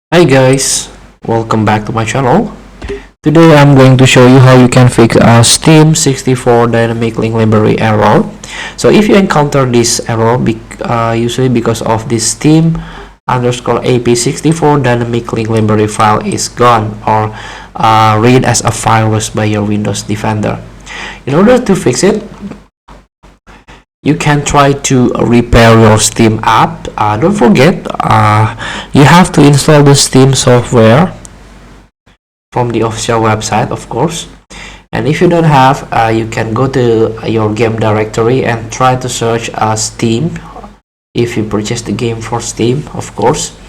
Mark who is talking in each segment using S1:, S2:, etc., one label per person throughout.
S1: Hi guys, welcome back to my channel. Today I'm going to show you how you can fix a Steam64 dynamic link library error. So if you encounter this error, usually because of this Steam underscore AP64 dynamic link library file is gone or read as a virus by your Windows Defender. In order to fix it, you can try to repair your Steam app. Don't forget, you have to install the Steam software from the official website, of course. And if you don't have, you can go to your game directory and try to search Steam if you purchase the game for Steam, of course.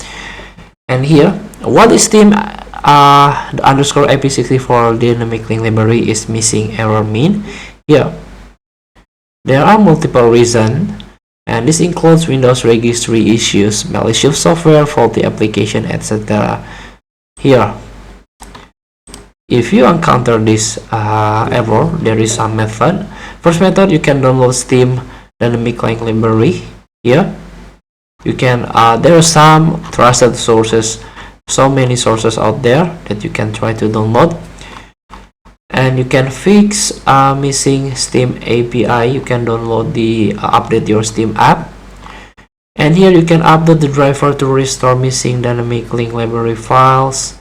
S1: And here, what is Steam the underscore IP64 dynamic link library is missing error mean? Here, there are multiple reasons, and this includes Windows registry issues, malicious software, faulty application, etc. Here, if you encounter this error, there is some method. First method, you can download Steam dynamic link library. Here, you can. There are some trusted sources, so many sources out there that you can try to download. And you can fix missing Steam API. You can download the update your Steam app, and here you can upload the driver to restore missing dynamic link library files.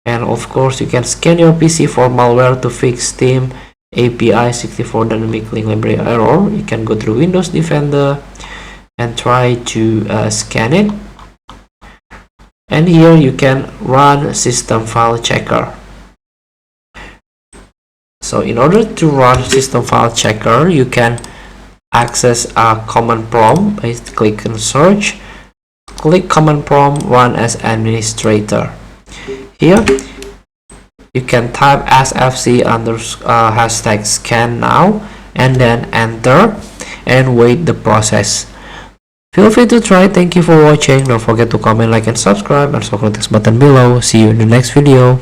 S1: And of course, you can scan your PC for malware to fix Steam API 64 dynamic link library error. You can go through Windows Defender and try to scan it, and here you can run system file checker. So in order to run system file checker, you can access a command prompt by clicking search, click command prompt, run as administrator. Here you can type sfc hashtag scan now and then enter and wait the process. Feel free to try. Thank you for watching. Don't forget to comment, like, and subscribe, and click this button below. See you in the next video.